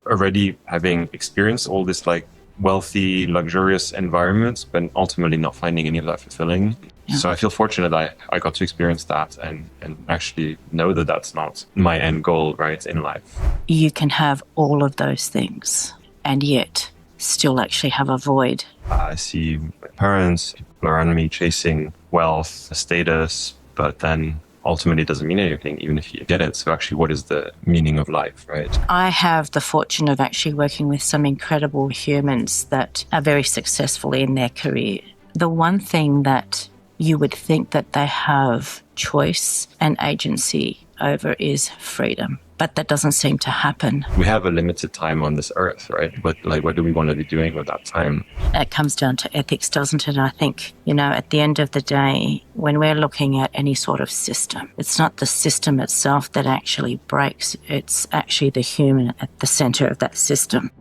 already having experienced all this like wealthy, luxurious environments, but ultimately not finding any of that fulfilling. Yeah. So I feel fortunate I got to experience that and actually know that that's not my end goal, right, in life. You can have all of those things and yet still actually have a void. I see my parents, people around me chasing wealth, status, but then ultimately it doesn't mean anything, even if you get it. So actually, what is the meaning of life, right? I have the fortune of actually working with some incredible humans that are very successful in their career. The one thing that you would think that they have choice and agency over is freedom. But that doesn't seem to happen. We have a limited time on this earth, right? But what do we want to be doing with that time? It comes down to ethics, doesn't it? I think, at the end of the day, when we're looking at any sort of system, it's not the system itself that actually breaks. It's actually the human at the center of that system.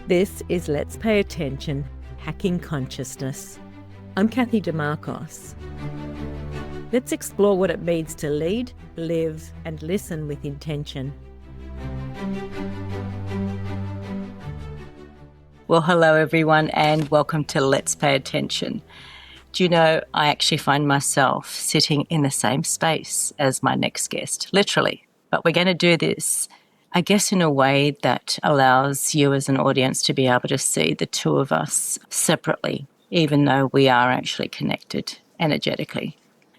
This is Let's Pay Attention, Hacking Consciousness. I'm Cathy Dimarchos. Let's explore what it means to lead, live, and listen with intention. Well, hello everyone, and welcome to Let's Pay Attention. Do you know, I actually find myself sitting in the same space as my next guest, literally. But we're going to do this, I guess, in a way that allows you as an audience to be able to see the two of us separately, even though we are actually connected energetically.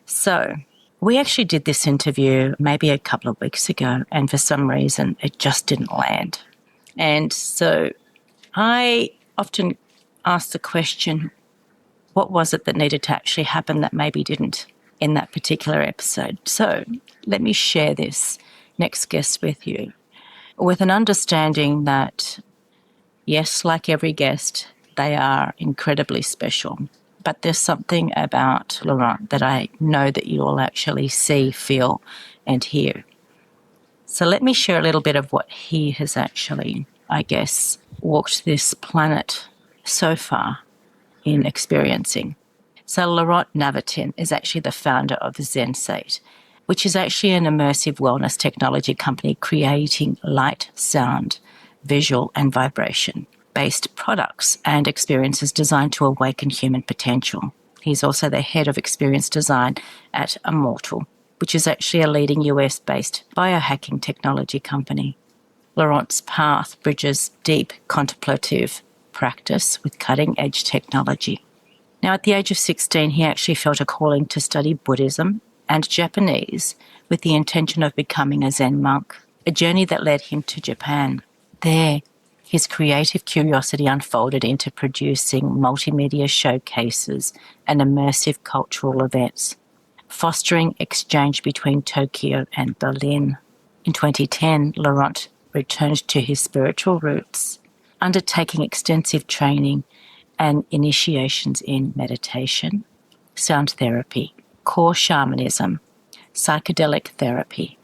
So we actually did this interview maybe a couple of weeks ago, and for some reason it just didn't land. And so I often ask the question, what was it that needed to actually happen that maybe didn't in that particular episode? So let me share this next guest with you with an understanding that, yes, like every guest, they are incredibly special. But there's something about Laurent that I know that you all actually see, feel, and hear. So let me share a little bit of what he has actually, I guess, walked this planet so far in experiencing. So Laurent Novatin is actually the founder of Zensate, which is actually an immersive wellness technology company creating light, sound, visual, and vibration-based products and experiences designed to awaken human potential. He's also the head of experience design at Ammortal, which is actually a leading US-based biohacking technology company. Laurent's path bridges deep contemplative practice with cutting-edge technology. Now, at the age of 16, he actually felt a calling to study Buddhism and Japanese with the intention of becoming a Zen monk, a journey that led him to Japan. There, his creative curiosity unfolded into producing multimedia showcases and immersive cultural events, fostering exchange between Tokyo and Berlin. In 2010, Laurent returned to his spiritual roots, undertaking extensive training and initiations in meditation, sound therapy, core shamanism, psychedelic therapy,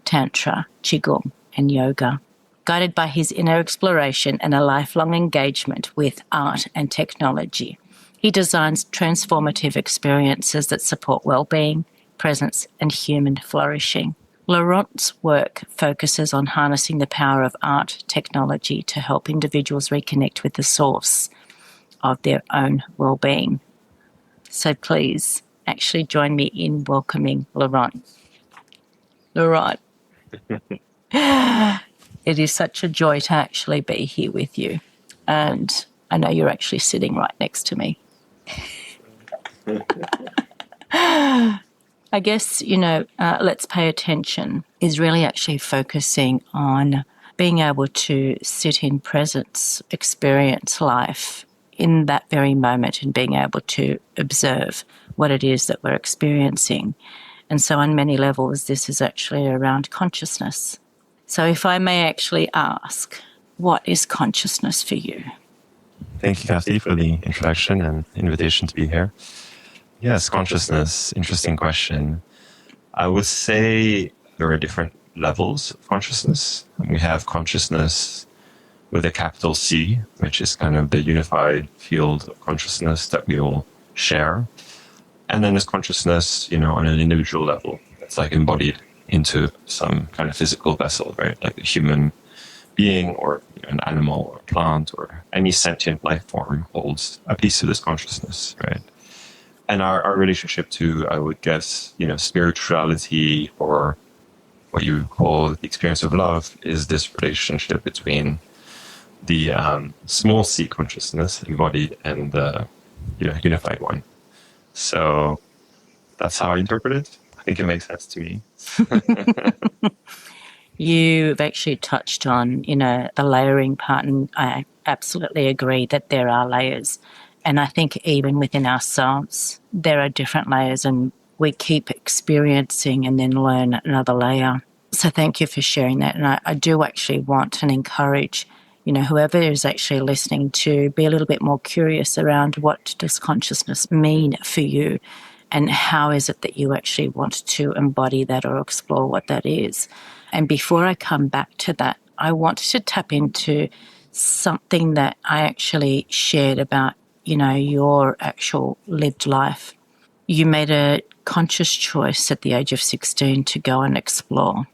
tantra, qigong, and yoga. Guided by his inner exploration and a lifelong engagement with art and technology, he designs transformative experiences that support well-being, presence, and human flourishing. Laurent's work focuses on harnessing the power of art technology to help individuals reconnect with the source of their own well-being. So please actually join me in welcoming Laurent. Laurent. It is such a joy to actually be here with you. And I know you're actually sitting right next to me. I guess, Let's Pay Attention is really actually focusing on being able to sit in presence, experience life in that very moment and being able to observe what it is that we're experiencing. And so on many levels, this is actually around consciousness. So if I may actually ask, what is consciousness for you? Thank you, Cathy, for the introduction and invitation to be here. Yes, consciousness, interesting question. I would say there are different levels of consciousness. We have consciousness with a capital C, which is kind of the unified field of consciousness that we all share. And then there's consciousness, on an individual level. It's like embodied into some kind of physical vessel, right? Like the human being or an animal or plant or any sentient life form holds a piece of this consciousness, right? And our relationship to, I would guess, spirituality, or what you call the experience of love, is this relationship between the small c consciousness embodied and the unified one. So that's how I interpret it. I think it makes sense to me. You've actually touched on, the layering part, and I absolutely agree that there are layers. And I think even within ourselves, there are different layers, and we keep experiencing and then learn another layer. So thank you for sharing that. And I do actually want and encourage, whoever is actually listening, to be a little bit more curious around, what does consciousness mean for you? And how is it that you actually want to embody that or explore what that is? And before I come back to that, I wanted to tap into something that I actually shared about, your actual lived life. You made a conscious choice at the age of 16 to go and explore.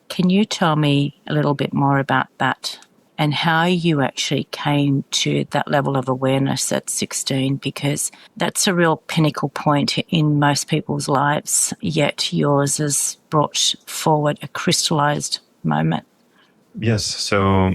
Can you tell me a little bit more about that and how you actually came to that level of awareness at 16? Because that's a real pinnacle point in most people's lives, yet yours has brought forward a crystallized moment. Yes. So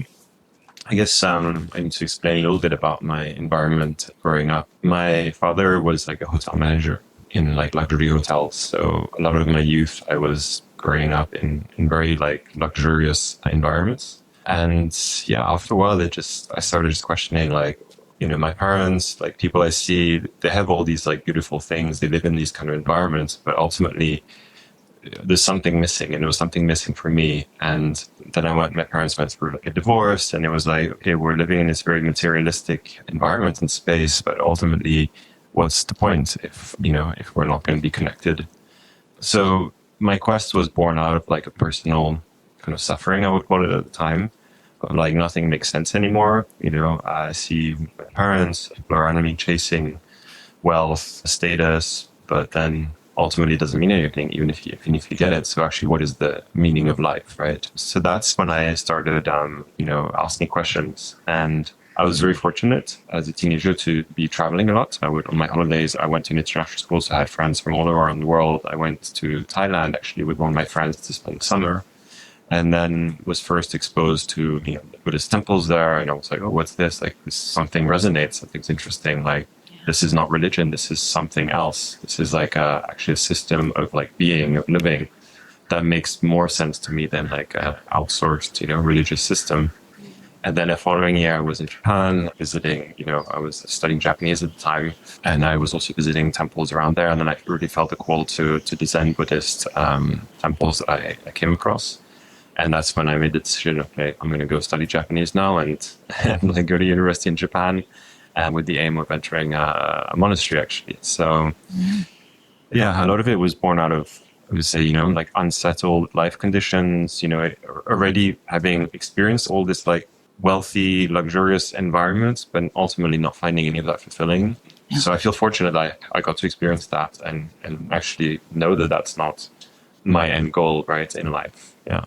I guess I need to explain a little bit about my environment growing up. My father was like a hotel manager in like luxury hotels. So a lot of my youth, I was growing up in very like luxurious environments. And yeah, after a while, I started just questioning, like, my parents, like people I see, they have all these like beautiful things. They live in these kind of environments, but ultimately there's something missing, and it was something missing for me. And then my parents went through like a divorce, and it was like, okay, we're living in this very materialistic environment and space, but ultimately, what's the point if we're not going to be connected? So my quest was born out of like a personal kind of suffering, I would call it at the time. But like nothing makes sense anymore. I see my parents, people around me chasing wealth, status, but then ultimately it doesn't mean anything, even if you get it. So actually, what is the meaning of life, right? So that's when I started, asking questions. And I was very fortunate as a teenager to be traveling a lot. On my holidays, I went to an international school, so I had friends from all around the world. I went to Thailand, actually, with one of my friends to spend summer. And then was first exposed to the Buddhist temples there. And I was like, oh, what's this? Like, something resonates, something's interesting. Like, this is not religion. This is something else. This is like actually a system of like being, of living, that makes more sense to me than like an outsourced, religious system. And then the following year, I was in Japan visiting, I was studying Japanese at the time, and I was also visiting temples around there. And then I really felt a call to the Zen Buddhist temples that I came across. And that's when I made the decision, okay, I'm going to go study Japanese now and like go to university in Japan, with the aim of entering a monastery, actually. So, yeah, a lot of it was born out of, I would say, like unsettled life conditions, already having experienced all this like wealthy, luxurious environments, but ultimately not finding any of that fulfilling. Yeah. So I feel fortunate that I got to experience that and actually know that that's not my end goal, right, in life. Yeah.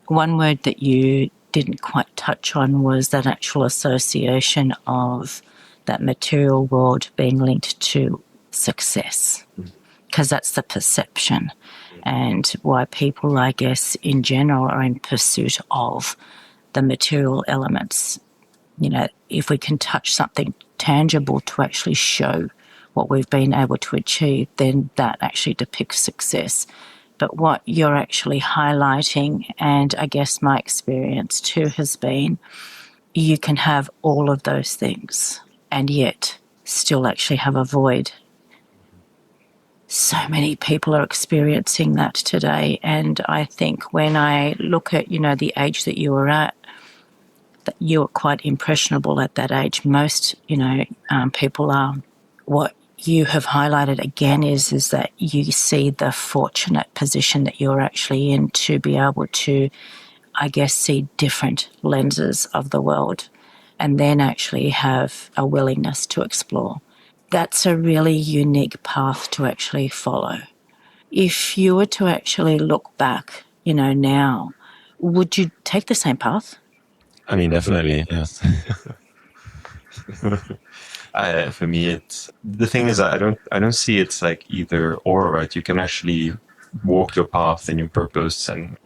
One word that you didn't quite touch on was that actual association of that material world being linked to success, because that's the perception, and why people, I guess, in general are in pursuit of the material elements. If we can touch something tangible to actually show what we've been able to achieve, then that actually depicts success. But what you're actually highlighting, and I guess my experience too has been, you can have all of those things and yet still actually have a void. So many people are experiencing that today. And I think when I look at, the age that you were at, that you were quite impressionable at that age. Most, people are. What you have highlighted again is that you see the fortunate position that you're actually in to be able to, I guess, see different lenses of the world and then actually have a willingness to explore. That's a really unique path to actually follow. If you were to actually look back, now, would you take the same path? I mean, definitely, yes. For me, it's the thing is I don't see it's like either or, right? You can actually walk your path and your purpose, and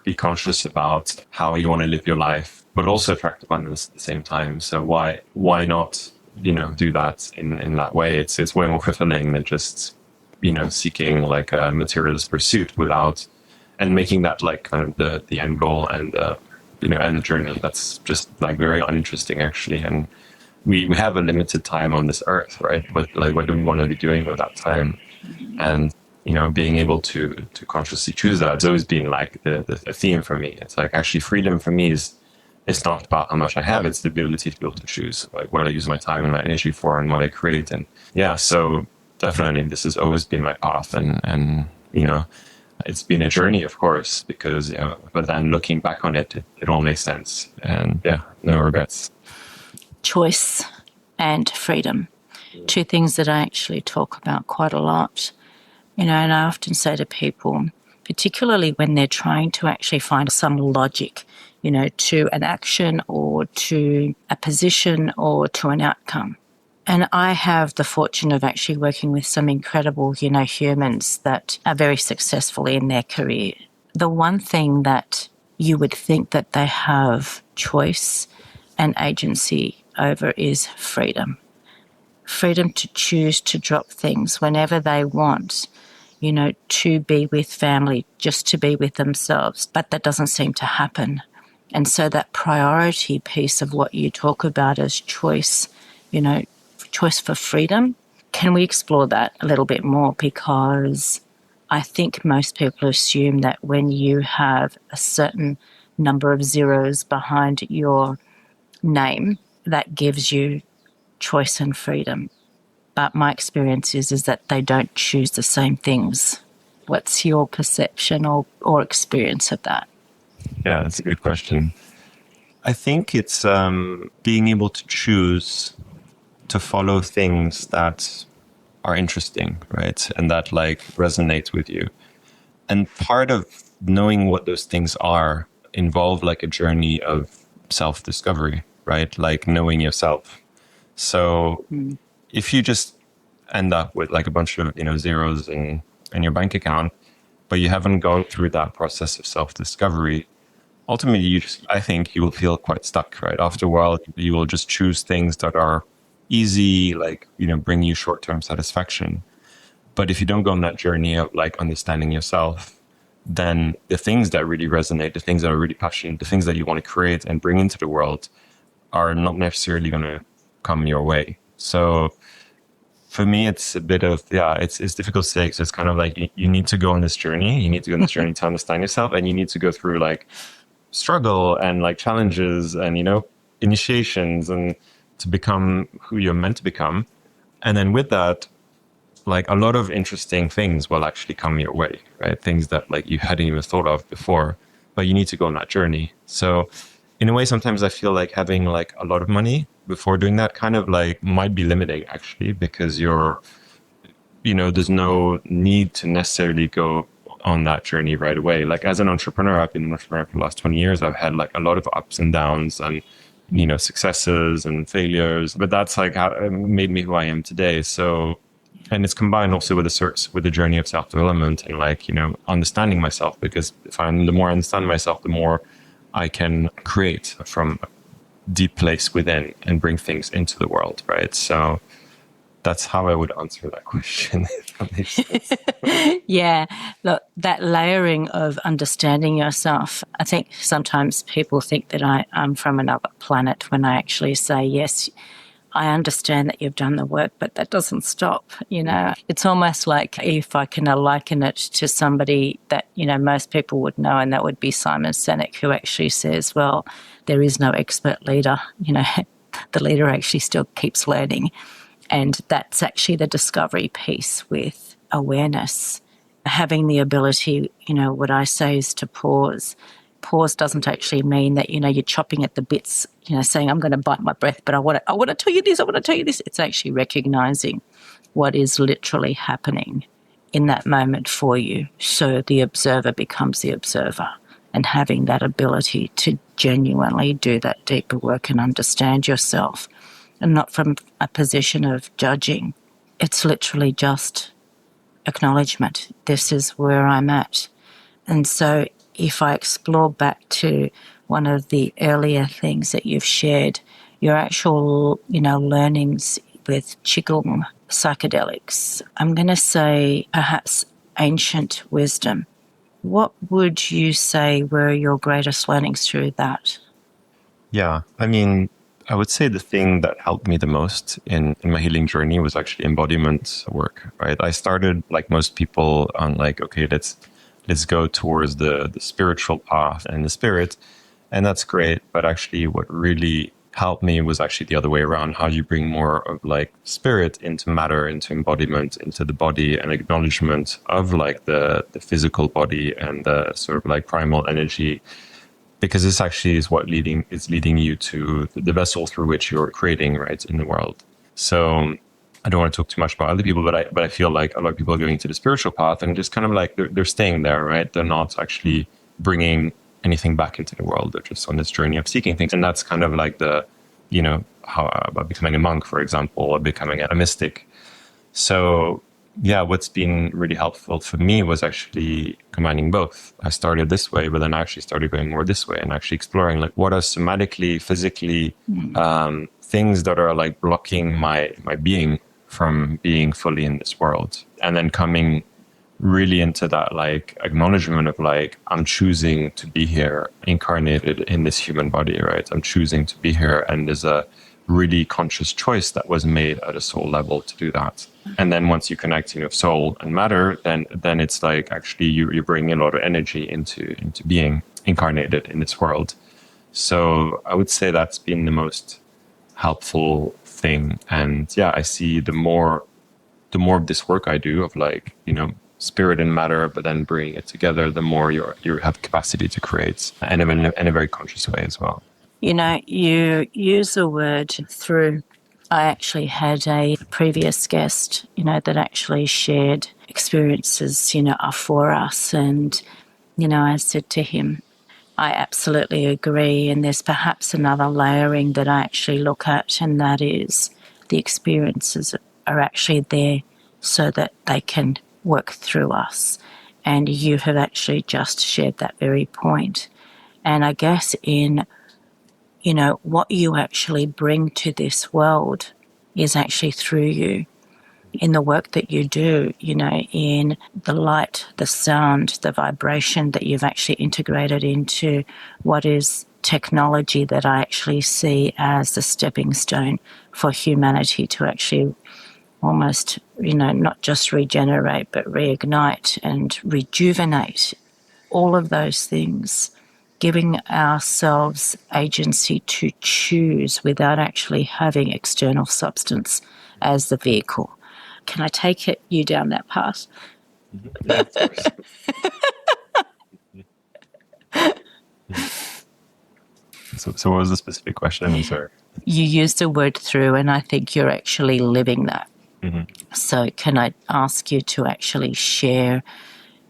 be conscious about how you want to live your life, but also attract abundance at the same time. So why not do that in that way? It's way more fulfilling than just seeking like a materialist pursuit without and making that like kind of the end goal and and the journey. That's just like very uninteresting actually. And we have a limited time on this earth, right? But like, what do we want to be doing with that time? And being able to consciously choose that has always been like the theme for me. It's like actually freedom for me is it's not about how much I have; it's the ability to be able to choose like what I use my time and my energy for, and what I create. And yeah, so definitely this has always been my path, and it's been a journey, of course, because but then looking back on it, it all makes sense, and yeah, no regrets. Choice and freedom, two things that I actually talk about quite a lot. And I often say to people, particularly when they're trying to actually find some logic, to an action or to a position or to an outcome. And I have the fortune of actually working with some incredible, humans that are very successful in their career. The one thing that you would think that they have choice and agency over is freedom. Freedom to choose to drop things whenever they want, to be with family, just to be with themselves. But that doesn't seem to happen. And so that priority piece of what you talk about as choice, choice for freedom, can we explore that a little bit more? Because I think most people assume that when you have a certain number of zeros behind your name, that gives you choice and freedom. But my experience is that they don't choose the same things. What's your perception or experience of that? Yeah, that's a good question. I think it's being able to choose to follow things that are interesting, right? And that like resonate with you. And part of knowing what those things are involve like a journey of self-discovery, right? Like knowing yourself. So if you just end up with like a bunch of, zeros in your bank account, but you haven't gone through that process of self-discovery, ultimately I think you will feel quite stuck, right? After a while, you will just choose things that are easy, like, bring you short-term satisfaction. But if you don't go on that journey of like understanding yourself, then the things that really resonate, the things that are really passionate, the things that you want to create and bring into the world are not necessarily going to come your way. So for me, it's a bit of, it's difficult to say, because it's kind of like you need to go on this journey. You need to go on this journey to understand yourself, and you need to go through like struggle and like challenges and, initiations, and to become who you're meant to become. And then with that, like a lot of interesting things will actually come your way, right? Things that like you hadn't even thought of before, but you need to go on that journey. So in a way, sometimes I feel like having like a lot of money before doing that kind of like might be limiting actually, because there's no need to necessarily go on that journey right away. Like as an entrepreneur, I've been an entrepreneur for the last 20 years. I've had like a lot of ups and downs and, successes and failures, but that's like how it made me who I am today. So, and it's combined also with the journey of self-development and like, understanding myself, because the more I understand myself, the more I can create from a deep place within and bring things into the world, right? So that's how I would answer that question, if that makes sense. Yeah, look, that layering of understanding yourself, I think sometimes people think that I'm from another planet when I actually say, yes, I understand that you've done the work, but that doesn't stop, It's almost like, if I can liken it to somebody that, most people would know, and that would be Simon Sinek, who actually says, well, there is no expert leader, the leader actually still keeps learning. And that's actually the discovery piece with awareness. Having the ability, what I say is to pause. Pause doesn't actually mean that, you're chopping at the bits, saying, I'm going to bite my breath, but I want to tell you this, I want to tell you this. It's actually recognizing what is literally happening in that moment for you. So the observer becomes the observer. and having that ability to genuinely do that deeper work and understand yourself, and not from a position of judging. It's literally just acknowledgement. This is where I'm at. And so if I explore back to one of the earlier things that you've shared, your actual, learnings with Qigong psychedelics, I'm going to say perhaps ancient wisdom. What would you say were your greatest learnings through that? Yeah, I mean, I would say the thing that helped me the most in my healing journey was actually embodiment work, right? I started, like most people, on like, okay, let's go towards the spiritual path and the spirit. And that's great. But actually what really helped me was actually the other way around. How you bring more of like spirit into matter, into embodiment, into the body, and acknowledgement of like the physical body and the sort of like primal energy. Because this actually is what is leading you to the vessel through which you're creating, right, in the world. So I don't want to talk too much about other people, but I feel like a lot of people are going to the spiritual path and just kind of like they're staying there, right? They're not actually bringing anything back into the world. They're just on this journey of seeking things, and that's kind of like how about becoming a monk, for example, or becoming a mystic. So yeah, what's been really helpful for me was actually combining both. I started this way, but then I actually started going more this way and actually exploring like what are somatically, physically things that are like blocking my being from being fully in this world. And then coming really into that like acknowledgement of like, I'm choosing to be here incarnated in this human body, right? I'm choosing to be here. And there's a really conscious choice that was made at a soul level to do that. And then once you connect, soul and matter, then it's like actually you're bringing a lot of energy into being incarnated in this world. So I would say that's been the most helpful thing. And yeah, I see the more of this work I do of like, spirit and matter, but then bringing it together, the more you have capacity to create, and in a very conscious way as well. You use the word through. I actually had a previous guest, that actually shared experiences, are for us. And, I said to him, I absolutely agree. And there's perhaps another layering that I actually look at, and that is the experiences are actually there so that they can work through us. And you have actually just shared that very point. And I guess in what you actually bring to this world is actually through you, in the work that you do, in the light, the sound, the vibration that you've actually integrated into what is technology that I actually see as the stepping stone for humanity to actually almost, not just regenerate, but reignite and rejuvenate all of those things, giving ourselves agency to choose without actually having external substance as the vehicle. Can I take you down that path? Yeah, of course. So what was the specific question? I'm sorry. You used the word through, and I think you're actually living that. Mm-hmm. So can I ask you to actually share,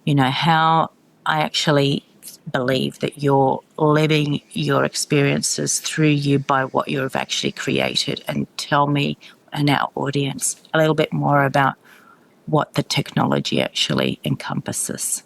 how I actually believe that you're living your experiences through you by what you've actually created, and tell me and our audience a little bit more about what the technology actually encompasses.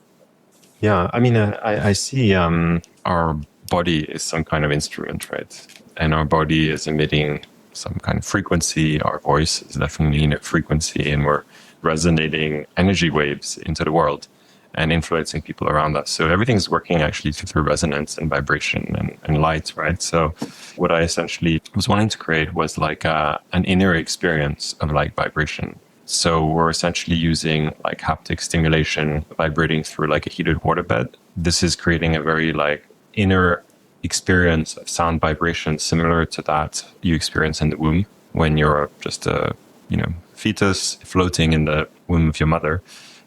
Yeah, I mean, I see our body is some kind of instrument, right? And our body is emitting some kind of frequency. Our voice is definitely in a frequency, and we're resonating energy waves into the world and influencing people around us. So everything's working actually through resonance and vibration and light, right? So what I essentially was wanting to create was like an inner experience of like vibration. So we're essentially using like haptic stimulation, vibrating through like a heated waterbed. This is creating a very like inner experience of sound vibration similar to that you experience in the womb when you're just a fetus floating in the womb of your mother.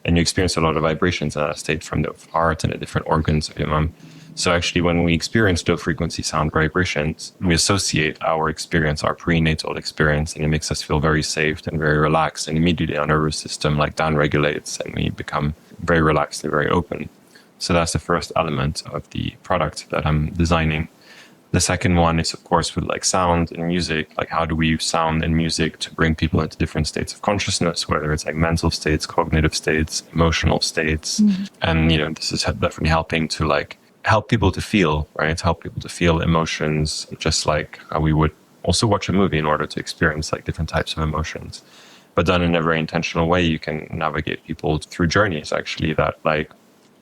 And you experience a lot of vibrations in that state from the heart and the different organs of your mom. So actually, when we experience low frequency sound vibrations, we associate our experience, our prenatal experience, and it makes us feel very safe and very relaxed. And immediately our nervous system like downregulates, and we become very relaxed and very open. So that's the first element of the product that I'm designing. The second one is, of course, with like sound and music. Like, how do we use sound and music to bring people into different states of consciousness, whether it's like mental states, cognitive states, emotional states. And, this is definitely helping to like help people to feel, right? Help people to feel emotions, just like how we would also watch a movie in order to experience like different types of emotions. But done in a very intentional way, you can navigate people through journeys actually that like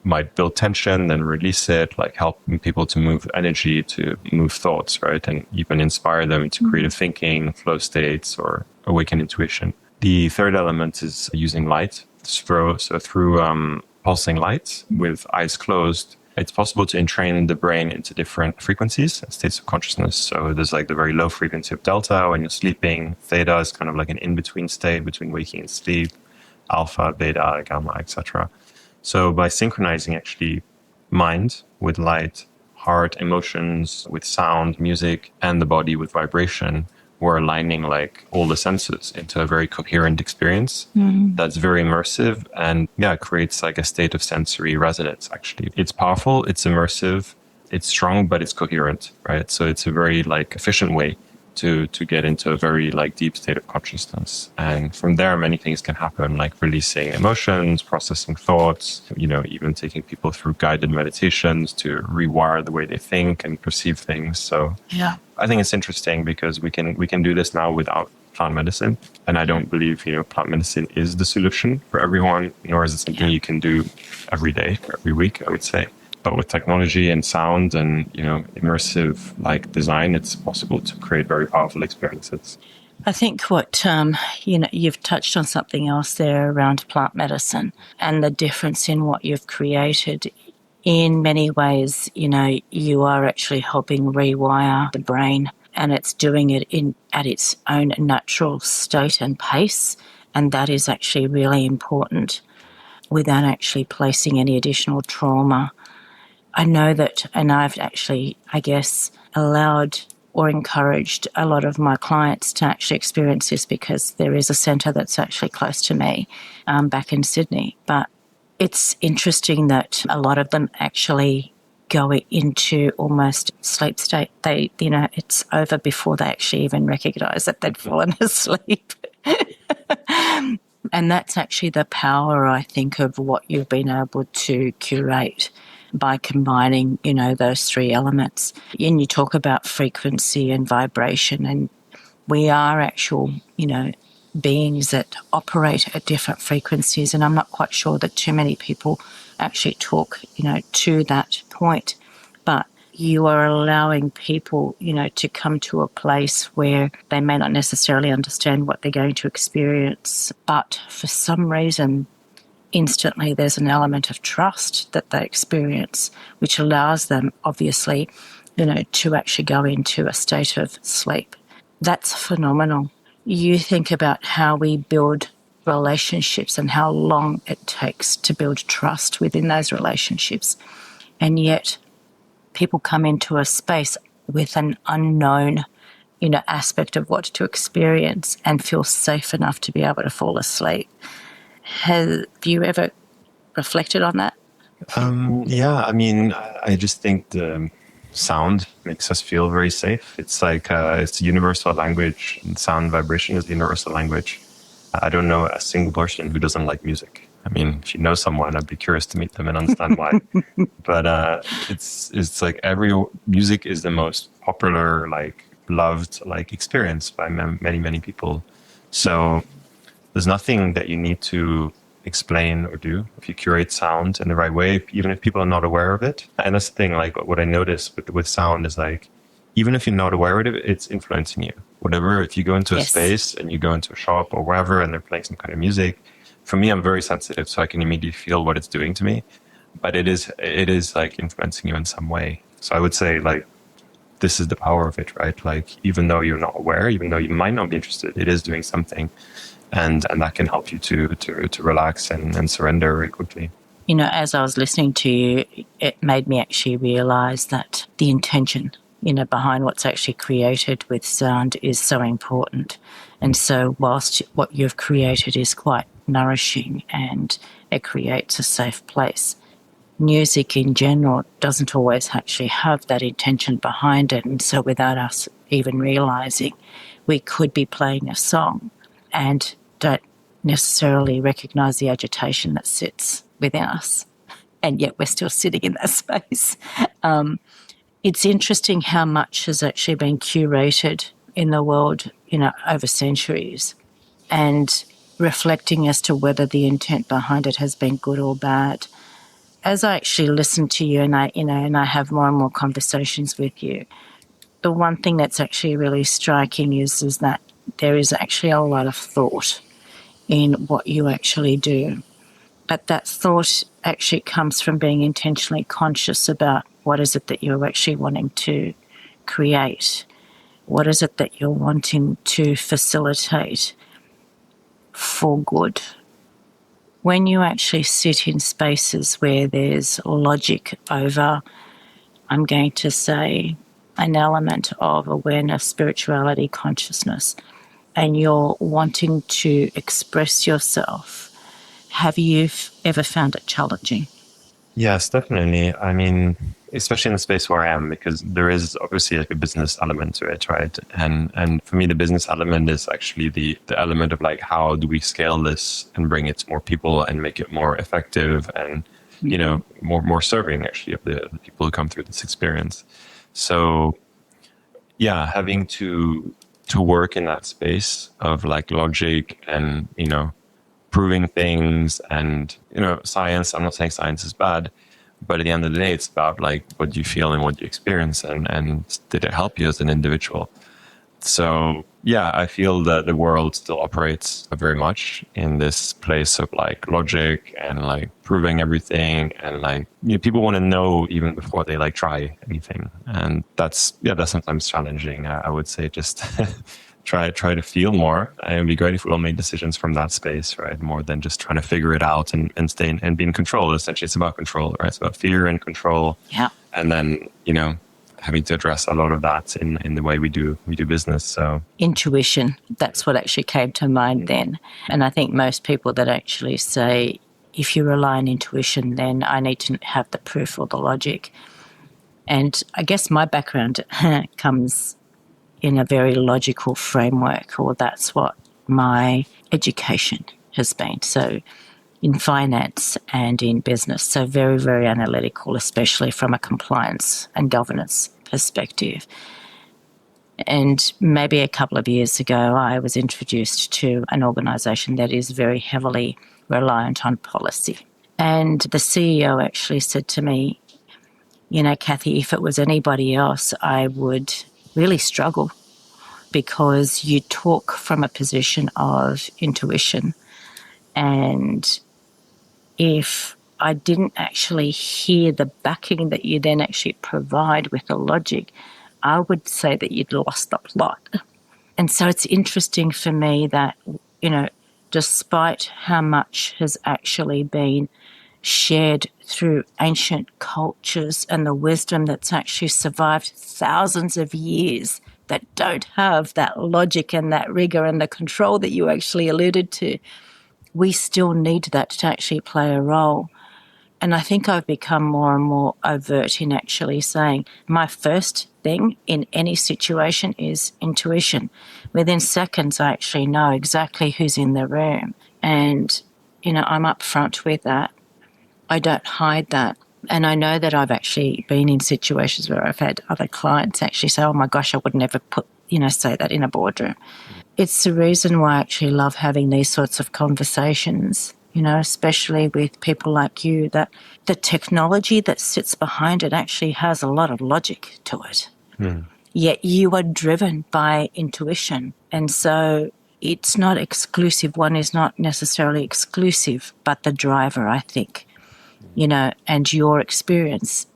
might build tension, then release it, like helping people to move energy, to move thoughts, right? And even inspire them into creative thinking, flow states, or awaken intuition. The third element is using light. So through pulsing light with eyes closed, it's possible to entrain the brain into different frequencies and states of consciousness. So there's like the very low frequency of delta when you're sleeping. Theta is kind of like an in-between state between waking and sleep. Alpha, beta, gamma, etc. So by synchronizing actually mind with light, heart, emotions with sound, music, and the body with vibration, we're aligning like all the senses into a very coherent experience that's very immersive and creates like a state of sensory resonance. Actually, it's powerful, it's immersive, it's strong, but it's coherent, right? So it's a very like efficient way to get into a very like deep state of consciousness. And from there, many things can happen, like releasing emotions, processing thoughts, even taking people through guided meditations to rewire the way they think and perceive things. So I think it's interesting because we can do this now without plant medicine. And I don't believe, plant medicine is the solution for everyone, nor is it something you can do every day or every week, I would say. But with technology and sound and, immersive like design, it's possible to create very powerful experiences. I think what, you've touched on something else there around plant medicine and the difference in what you've created. In many ways, you are actually helping rewire the brain, and it's doing it at its own natural state and pace. And that is actually really important without actually placing any additional trauma. I know that, and I've actually, I guess, allowed or encouraged a lot of my clients to actually experience this because there is a centre that's actually close to me back in Sydney. But it's interesting that a lot of them actually go into almost sleep state. They, it's over before they actually even recognise that they'd fallen asleep. And that's actually the power, I think, of what you've been able to curate by combining, those three elements. And you talk about frequency and vibration, and we are actual, beings that operate at different frequencies. And I'm not quite sure that too many people actually talk, to that point. But you are allowing people, to come to a place where they may not necessarily understand what they're going to experience, but for some reason, instantly there's an element of trust that they experience, which allows them, obviously, to actually go into a state of sleep. That's phenomenal. You think about how we build relationships and how long it takes to build trust within those relationships. And yet people come into a space with an unknown, aspect of what to experience and feel safe enough to be able to fall asleep. Have you ever reflected on that? I just think the sound makes us feel very safe. It's like it's a universal language, and sound vibration is the universal language. I don't know a single person who doesn't like music. I mean, if you know someone, I'd be curious to meet them and understand why. But it's like music is the most popular, like loved, like experience by many, many people. So there's nothing that you need to explain or do if you curate sound in the right way, even if people are not aware of it. And that's the thing, like what I notice with sound is like, even if you're not aware of it, it's influencing you. Whatever, if you go into a space and you go into a shop or wherever and they're playing some kind of music, for me, I'm very sensitive, so I can immediately feel what it's doing to me. But it is like influencing you in some way. So I would say like, this is the power of it, right? Like, even though you're not aware, even though you might not be interested, it is doing something. And that can help you to relax and surrender very quickly. As I was listening to you, it made me actually realize that the intention, behind what's actually created with sound is so important. And so whilst what you've created is quite nourishing and it creates a safe place, music in general doesn't always actually have that intention behind it. And so without us even realizing, we could be playing a song and don't necessarily recognize the agitation that sits within us. And yet we're still sitting in that space. It's interesting how much has actually been curated in the world, over centuries, and reflecting as to whether the intent behind it has been good or bad. As I actually listen to you and I have more and more conversations with you, the one thing that's actually really striking is that there is actually a lot of thought in what you actually do. But that thought actually comes from being intentionally conscious about what is it that you're actually wanting to create. What is it that you're wanting to facilitate for good? When you actually sit in spaces where there's logic over, I'm going to say, an element of awareness, spirituality, consciousness, and you're wanting to express yourself, have you ever found it challenging? Yes, definitely. I mean, especially in the space where I am, because there is obviously like a business element to it, right? And for me, the business element is actually the element of like, how do we scale this and bring it to more people and make it more effective and, more serving actually of the people who come through this experience. So yeah, having to work in that space of like logic and, proving things and, science. I'm not saying science is bad, but at the end of the day, it's about like what you feel and what you experience and did it help you as an individual? So yeah, I feel that the world still operates very much in this place of like logic and like proving everything. And like, people want to know even before they like try anything. And that's sometimes challenging. I would say just try to feel more. And it'd be great if we all made decisions from that space, right? More than just trying to figure it out and stay and be in control. Essentially, it's about control, right? It's about fear and control. Yeah. And then, having to address a lot of that in the way we do business. So intuition, that's what actually came to mind then. And I think most people that actually say, if you rely on intuition, then I need to have the proof or the logic. And I guess my background comes in a very logical framework, or that's what my education has been. So in finance and in business. So very, very analytical, especially from a compliance and governance perspective. And maybe a couple of years ago, I was introduced to an organisation that is very heavily reliant on policy. And the CEO actually said to me, Cathy, if it was anybody else, I would really struggle because you talk from a position of intuition. And if I didn't actually hear the backing that you then actually provide with the logic, I would say that you'd lost the plot. And so it's interesting for me that, despite how much has actually been shared through ancient cultures and the wisdom that's actually survived thousands of years that don't have that logic and that rigor and the control that you actually alluded to, we still need that to actually play a role. And I think I've become more and more overt in actually saying my first thing in any situation is intuition. Within seconds, I actually know exactly who's in the room. And, I'm upfront with that. I don't hide that. And I know that I've actually been in situations where I've had other clients actually say, oh my gosh, I would never say that in a boardroom. It's the reason why I actually love having these sorts of conversations, especially with people like you, that the technology that sits behind it actually has a lot of logic to it. Mm. Yet you are driven by intuition. And so it's not exclusive. One is not necessarily exclusive, but the driver, I think, and your experience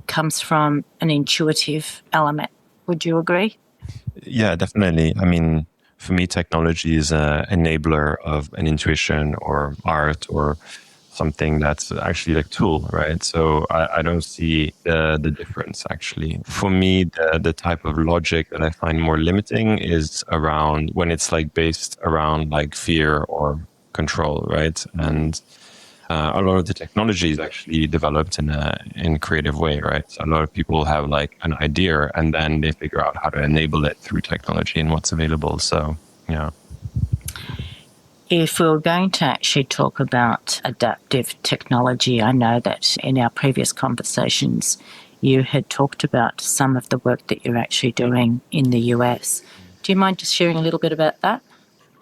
comes from an intuitive element. Would you agree? Yeah, definitely. I mean, for me, technology is an enabler of an intuition or art or something that's actually like tool, right? So I don't see the difference actually. For me, the type of logic that I find more limiting is around when it's like based around like fear or control, right? And A lot of the technology is actually developed in a creative way, right? So a lot of people have like an idea and then they figure out how to enable it through technology and what's available. So, yeah. If we were going to actually talk about adaptive technology, I know that in our previous conversations, you had talked about some of the work that you're actually doing in the US. Do you mind just sharing a little bit about that?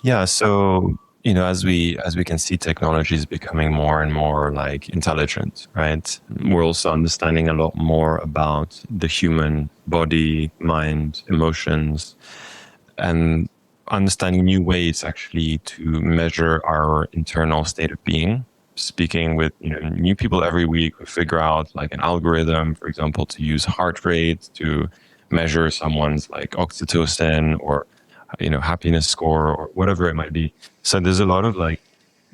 Yeah. So, as we can see, technology is becoming more and more like intelligent, right? We're also understanding a lot more about the human body, mind, emotions, and understanding new ways actually to measure our internal state of being. Speaking with new people every week, we figure out like an algorithm, for example, to use heart rate to measure someone's like oxytocin or happiness score or whatever it might be. So there's a lot of like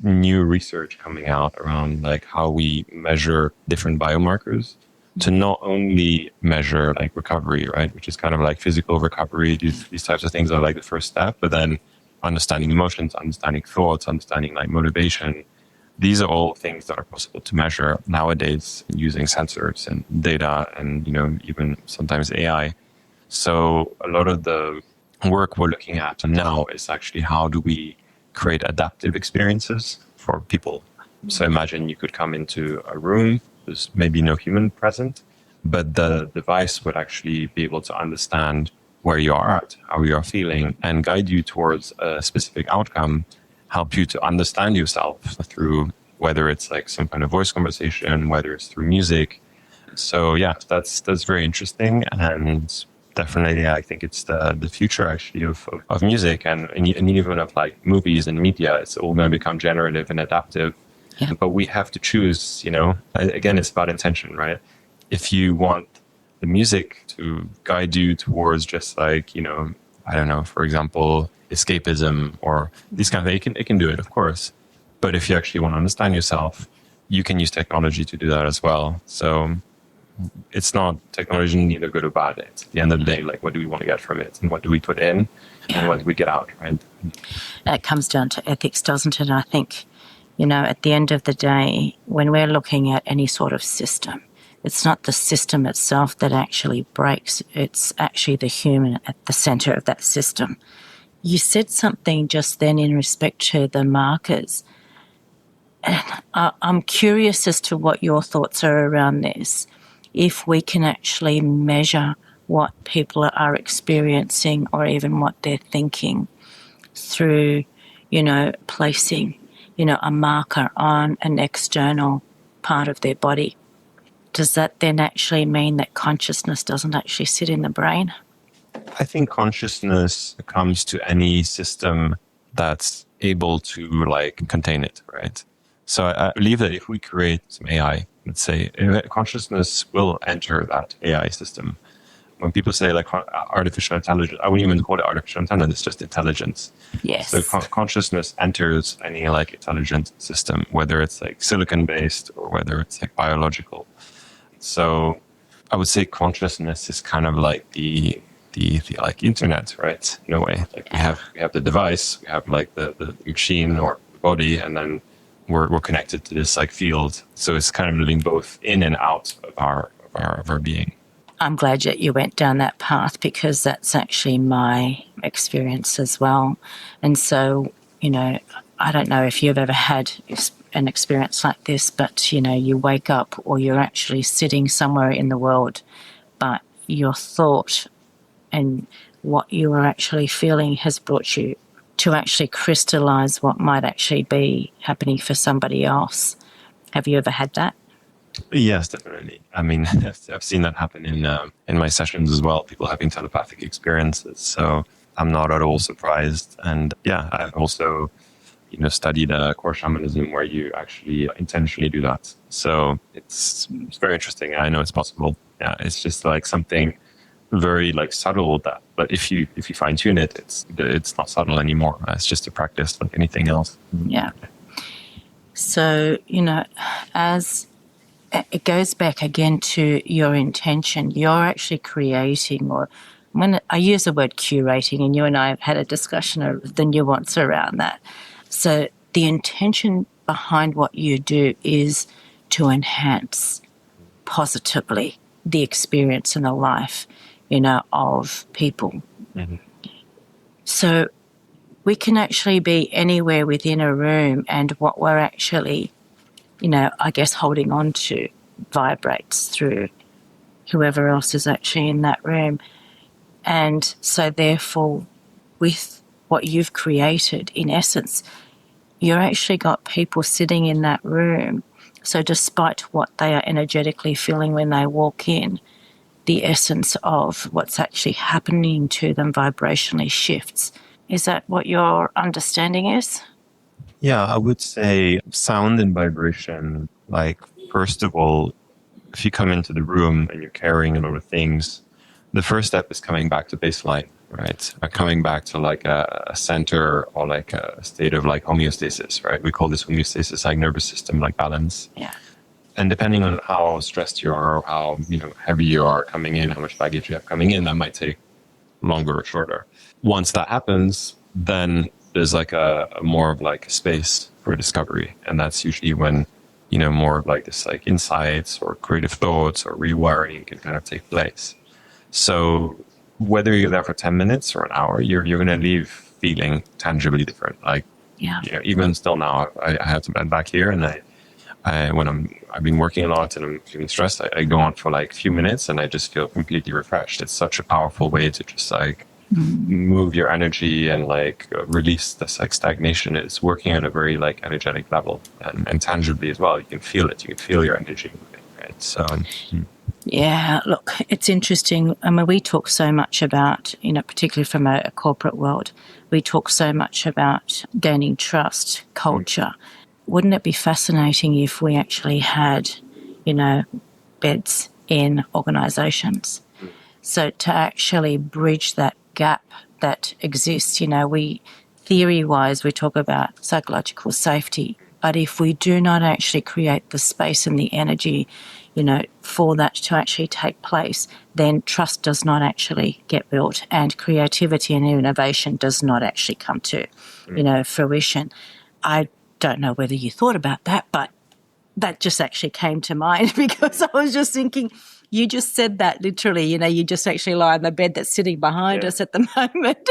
new research coming out around like how we measure different biomarkers to not only measure like recovery, right, which is kind of like physical recovery. These types of things are like the first step, but then understanding emotions, understanding thoughts, understanding like motivation. These are all things that are possible to measure nowadays using sensors and data and, even sometimes AI. So a lot of the work we're looking at now is actually how do we create adaptive experiences for people. So imagine you could come into a room, there's maybe no human present, but the device would actually be able to understand where you are at, how you are feeling, and guide you towards a specific outcome, help you to understand yourself through whether it's like some kind of voice conversation, whether it's through music. So yeah, that's very interesting, and definitely I think it's the future actually of music and even of like movies and media. It's all going to become generative and adaptive. Yeah. But we have to choose, again, it's about intention, right? If you want the music to guide you towards just like, I don't know, for example, escapism or these kind of things, it can do it, of course. But if you actually want to understand yourself, you can use technology to do that as well. So it's not technology neither good or bad. It's at the end of the day, like what do we want to get from it and what do we put in and what do we get out, right? It comes down to ethics, doesn't it? I think, at the end of the day, when we're looking at any sort of system, it's not the system itself that actually breaks. It's actually the human at the center of that system. You said something just then in respect to the markers. And I'm curious as to what your thoughts are around this. If we can actually measure what people are experiencing or even what they're thinking through, placing, a marker on an external part of their body, does that then actually mean that consciousness doesn't actually sit in the brain? I think consciousness comes to any system that's able to like contain it, right? So I believe that if we create some AI, let's say consciousness will enter that AI system. When people say like artificial intelligence, I wouldn't even call it artificial intelligence, it's just intelligence. Yes. So consciousness enters any like intelligent system, whether it's like silicon based or whether it's like biological. So I would say consciousness is kind of like the like internet, right? In a way, like we have the device, we have like the machine or the body, and then we're connected to this like field. So it's kind of living both in and out of our being. I'm glad that you went down that path because that's actually my experience as well. And so, I don't know if you've ever had an experience like this, but, you wake up or you're actually sitting somewhere in the world, but your thought and what you are actually feeling has brought you to actually crystallize what might actually be happening for somebody else. Have you ever had that? Yes, definitely. I mean, I've seen that happen in my sessions as well, people having telepathic experiences. So I'm not at all surprised. And yeah, I've also, studied core shamanism where you actually intentionally do that. So it's very interesting. I know it's possible. Yeah, it's just like something very like subtle but if you fine tune it, it's not subtle anymore. It's just a practice like anything else. Yeah. So, as it goes back again to your intention, you're actually creating, or when I use the word curating, and you and I have had a discussion of the nuance around that. So the intention behind what you do is to enhance positively the experience and the life, of people. Mm-hmm. So we can actually be anywhere within a room, and what we're actually, I guess, holding on to vibrates through whoever else is actually in that room. And so therefore, with what you've created, in essence, you've actually got people sitting in that room. So despite what they are energetically feeling when they walk in, the essence of what's actually happening to them vibrationally shifts. Is that what your understanding is? Yeah, I would say sound and vibration. Like, first of all, if you come into the room and you're carrying a lot of things, the first step is coming back to baseline, right? Coming back to like a center or like a state of like homeostasis, right? We call this homeostasis like nervous system, like balance. Yeah. And depending on how stressed you are, or how heavy you are coming in, how much baggage you have coming in, that might take longer or shorter. Once that happens, then there's like a more of like space for discovery, and that's usually when more of like this like insights or creative thoughts or rewiring can kind of take place. So whether you're there for 10 minutes or an hour, you're going to leave feeling tangibly different. Like, even still now, I have to bed back here, and I've been working a lot and I'm feeling stressed, I go on for like a few minutes and I just feel completely refreshed. It's such a powerful way to just like move your energy and like release this like stagnation. It's working at a very like energetic level and tangibly as well. You can feel it. You can feel your energy moving, right? So yeah, look, it's interesting. I mean, we talk so much about, particularly from a corporate world, we talk so much about gaining trust, culture. Wouldn't it be fascinating if we actually had, beds in organisations? So to actually bridge that gap that exists, theory-wise, we talk about psychological safety, but if we do not actually create the space and the energy, for that to actually take place, then trust does not actually get built, and creativity and innovation does not actually come to, fruition. I don't know whether you thought about that, but that just actually came to mind because I was just thinking, you just said that literally, you just actually lie on the bed that's sitting behind us at the moment.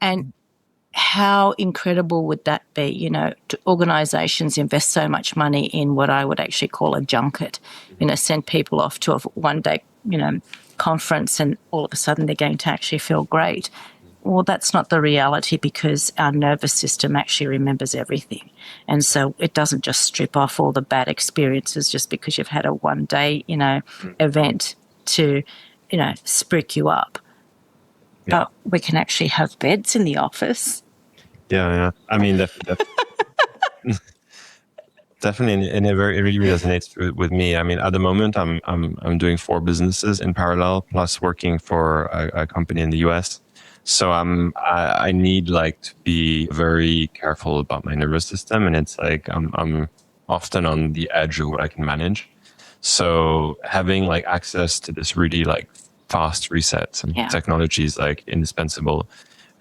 And how incredible would that be? Organisations invest so much money in what I would actually call a junket, send people off to a one-day, conference, and all of a sudden they're going to actually feel great. Well, that's not the reality, because our nervous system actually remembers everything. And so it doesn't just strip off all the bad experiences just because you've had a one-day, event to, spruik you up. Yeah. But we can actually have beds in the office. Yeah. I mean, definitely, and it really resonates with me. I mean, at the moment, I'm doing 4 businesses in parallel, plus working for a company in the US. So I need like to be very careful about my nervous system, and it's like I'm often on the edge of what I can manage. So having like access to this really like fast reset and technology is like indispensable.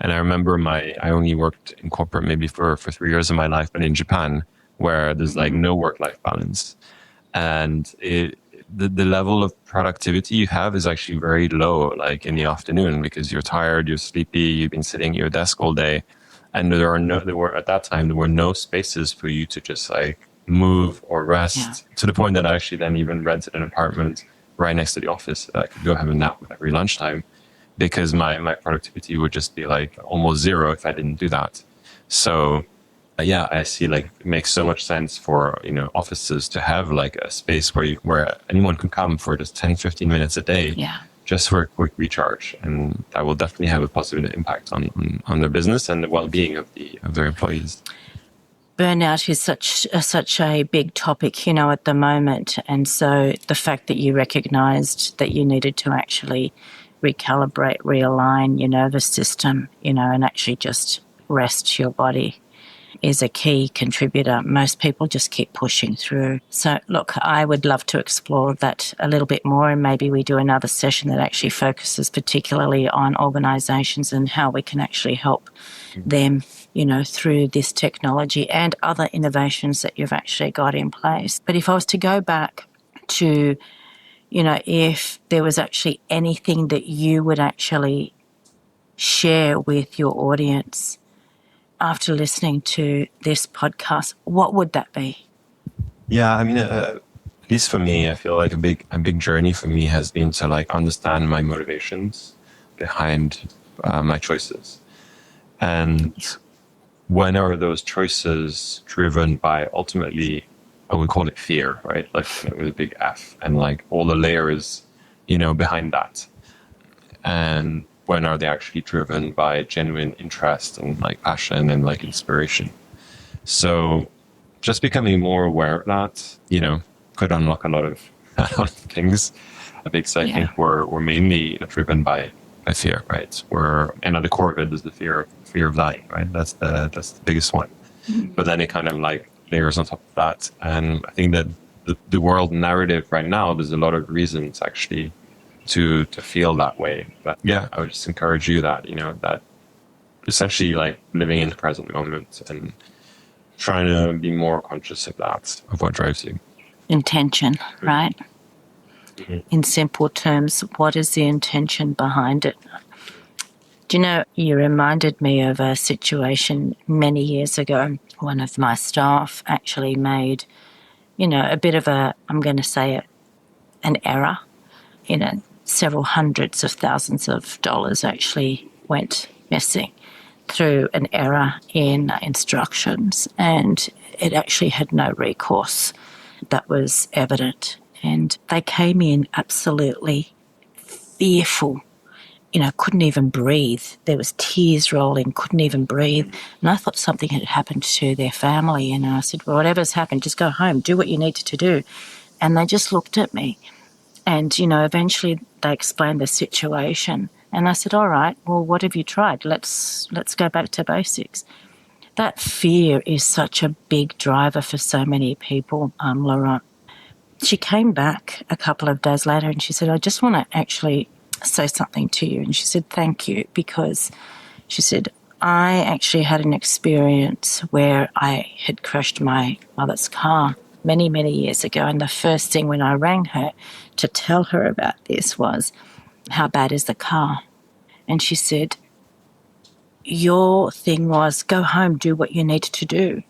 And I remember I only worked in corporate maybe for 3 years of my life, but in Japan, where there's like no work-life balance, and the level of productivity you have is actually very low, like in the afternoon, because you're tired, you're sleepy, you've been sitting at your desk all day. And at that time, there were no spaces for you to just like move or rest, to the point that I actually then even rented an apartment right next to the office. I could go have a nap every lunchtime, because my productivity would just be like almost zero if I didn't do that. So I see like it makes so much sense for, offices to have like a space where anyone can come for just 10, 15 minutes a day, just for a quick recharge. And that will definitely have a positive impact on their business and the well-being of their employees. Burnout is such a big topic, at the moment. And so the fact that you recognised that you needed to actually recalibrate, realign your nervous system, and actually just rest your body. is a key contributor. Most people just keep pushing through. So look, I would love to explore that a little bit more, and maybe we do another session that actually focuses particularly on organizations and how we can actually help them, through this technology and other innovations that you've actually got in place. But if I was to go back to, if there was actually anything that you would actually share with your audience after listening to this podcast, what would that be? Yeah, I mean, at least for me, I feel like a big journey for me has been to like understand my motivations behind my choices, and when are those choices driven by ultimately, I would call it fear, right? Like with a big F, and like all the layers, behind that, and when are they actually driven by genuine interest and like passion and like inspiration? So just becoming more aware of that, could unlock a lot of things. Because I think we're mainly driven by fear, right? And at the core of it is the fear of dying, right? That's the biggest one. Mm-hmm. But then it kind of like layers on top of that. And I think that the world narrative right now, there's a lot of reasons actually to feel that way. But yeah, I would just encourage you that, that essentially like living in the present moment and trying to be more conscious of that, of what drives you. Intention, right? Mm-hmm. In simple terms, what is the intention behind it? Do you reminded me of a situation many years ago. One of my staff actually made, a bit of I'm going to say it, an error. Several hundreds of thousands of dollars actually went missing through an error in instructions, and it actually had no recourse. That was evident. And they came in absolutely fearful, couldn't even breathe. There was tears rolling, couldn't even breathe. And I thought something had happened to their family. And I said, well, whatever's happened, just go home, do what you need to do. And they just looked at me. And, eventually they explained the situation. And I said, all right, well, what have you tried? Let's go back to basics. That fear is such a big driver for so many people, Laurent. She came back a couple of days later and she said, I just want to actually say something to you. And she said, thank you, because she said, I actually had an experience where I had crashed my mother's car many, many years ago. And the first thing when I rang her to tell her about this was, how bad is the car? And she said, your thing was go home, do what you need to do.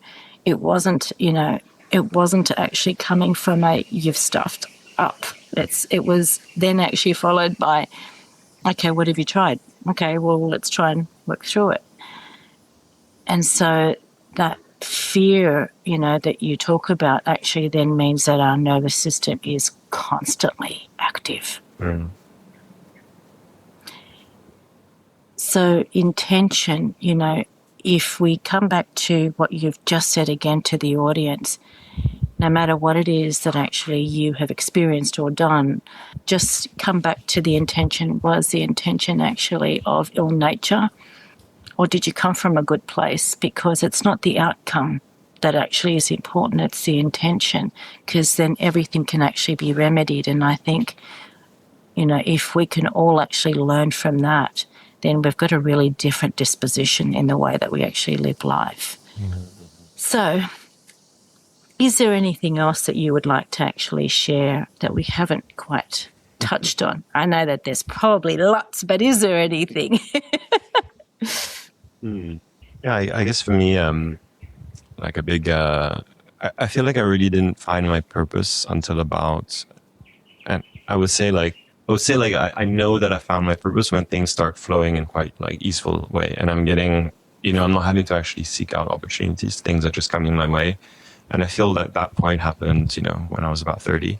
It wasn't, it wasn't actually coming from you've stuffed up. It was then actually followed by, okay, what have you tried? Okay, well, let's try and work through it. And so that fear, that you talk about actually then means that our nervous system is constantly active. Mm. So intention, if we come back to what you've just said again to the audience, no matter what it is that actually you have experienced or done, just come back to the intention. Was the intention actually of ill nature? Or did you come from a good place? Because it's not the outcome that actually is important, it's the intention, because then everything can actually be remedied. And I think, if we can all actually learn from that, then we've got a really different disposition in the way that we actually live life. Mm-hmm. So, is there anything else that you would like to actually share that we haven't quite touched on? I know that there's probably lots, but is there anything? Yeah, I guess for me, like a big, I feel like I really didn't find my purpose until about, and I would say I know that I found my purpose when things start flowing in quite like easeful way, and I'm getting, I'm not having to actually seek out opportunities. Things are just coming my way. And I feel that point happened, when I was about 30.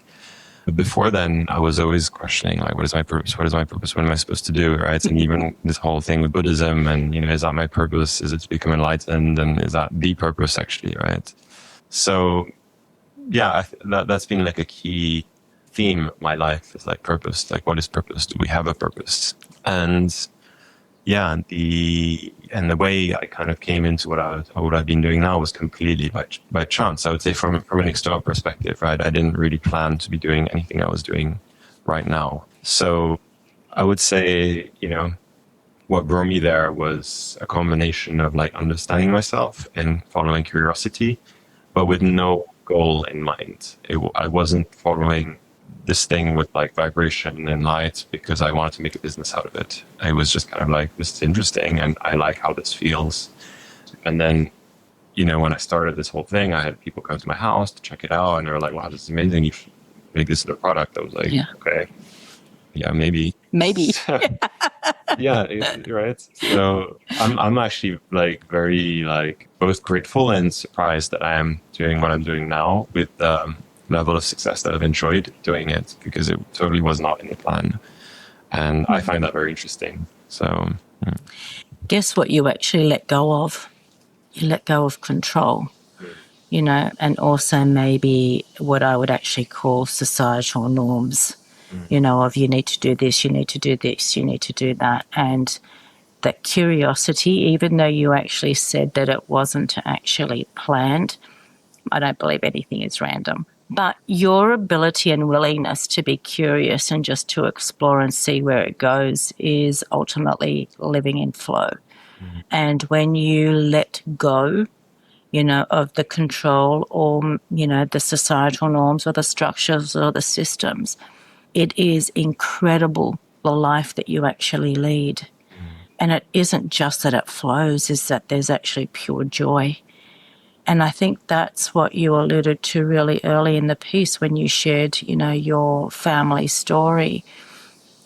But before then, I was always questioning, like, what is my purpose? What is my purpose? What am I supposed to do? Right. And even this whole thing with Buddhism and, is that my purpose? Is it to become enlightened? And is that the purpose actually? Right. So yeah, that's been like a key theme of my life is like purpose. Like, what is purpose? Do we have a purpose? And yeah, and the way I kind of came into what I've been doing now was completely by chance. I would say from an external perspective, right? I didn't really plan to be doing anything I was doing right now. So I would say, what brought me there was a combination of like understanding myself and following curiosity, but with no goal in mind. I wasn't following this thing with like vibration and light because I wanted to make a business out of it. I was just kind of like, this is interesting and I like how this feels. And then, when I started this whole thing, I had people come to my house to check it out and they were like, wow, this is amazing. You should make this into a product. I was like, okay, yeah, maybe. Yeah, right. So I'm actually like very like both grateful and surprised that I am doing what I'm doing now with the level of success that I've enjoyed doing it, because it totally was not in the plan. And I find that very interesting. So Guess what you actually let go of? You let go of control, and also maybe what I would actually call societal norms. Of you need to do this, you need to do this, you need to do that. And that curiosity, even though you actually said that it wasn't actually planned, I don't believe anything is random. But your ability and willingness to be curious and just to explore and see where it goes is ultimately living in flow. And when you let go, of the control or, the societal norms or the structures or the systems, it is incredible the life that you actually lead. And it isn't just that it flows, is that there's actually pure joy. And I think that's what you alluded to really early in the piece when you shared, your family story,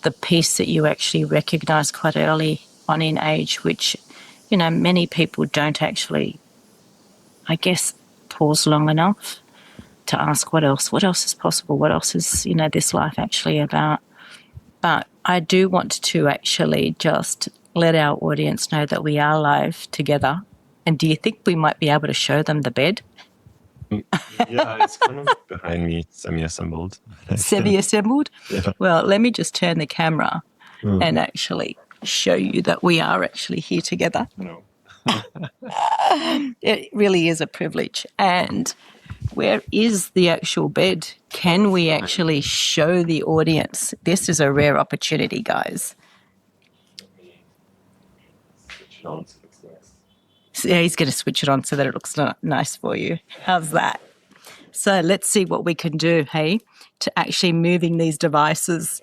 the piece that you actually recognized quite early on in age, which, many people don't actually, I guess, pause long enough to ask what else is possible, what else is, this life actually about. But I do want to actually just let our audience know that we are live together. And do you think we might be able to show them the bed? Yeah, it's kind of behind me, semi-assembled. Semi-assembled? Yeah. Well, let me just turn the camera and actually show you that we are actually here together. No. It really is a privilege. And where is the actual bed? Can we actually show the audience? This is a rare opportunity, guys. So yeah, he's going to switch it on so that it looks nice for you. How's that? So let's see what we can do, hey, to actually moving these devices.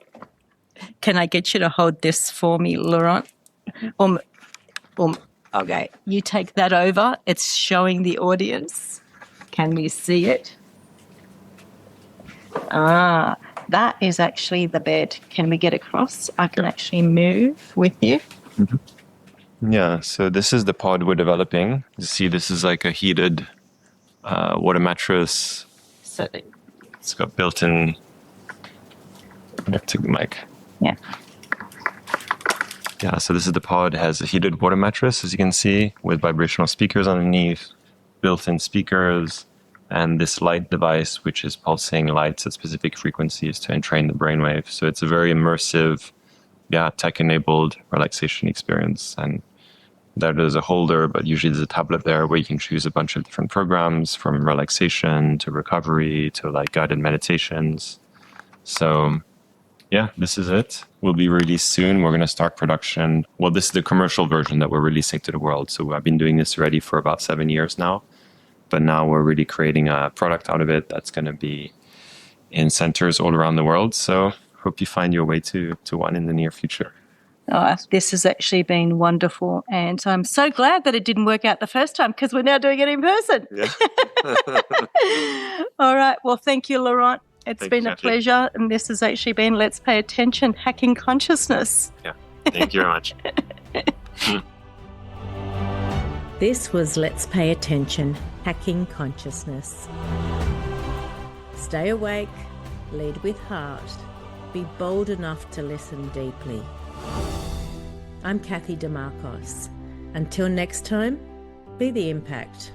Can I get you to hold this for me, Laurent? Okay, you take that over. It's showing the audience. Can we see it? That is actually the bed. Can we get across? I can actually move with you. Mm-hmm. Yeah, so this is the pod we're developing. You see, this is like a heated water mattress. So it's got built-in. Take the mic. Yeah. Yeah, so this is the pod. It has a heated water mattress, as you can see, with vibrational speakers underneath, built-in speakers, and this light device, which is pulsing lights at specific frequencies to entrain the brainwave. So it's a very immersive, tech-enabled relaxation experience. And there's a holder, but usually there's a tablet there where you can choose a bunch of different programs, from relaxation to recovery to like guided meditations. So yeah, this is it. Will be released soon. We're going to start production. Well, this is the commercial version that we're releasing to the world. So I've been doing this already for about 7 years now. But now we're really creating a product out of it that's going to be in centers all around the world. So hope you find your way to one in the near future. Oh, this has actually been wonderful. And I'm so glad that it didn't work out the first time, because we're now doing it in person. Yeah. All right. Well, thank you, Laurent. It's been a Cathy. pleasure. And this has actually been Let's Pay Attention, Hacking Consciousness. Yeah. Thank you very much. This was Let's Pay Attention, Hacking Consciousness. Stay awake, lead with heart, be bold enough to listen deeply. I'm Cathy Dimarchos. Until next time, be the impact.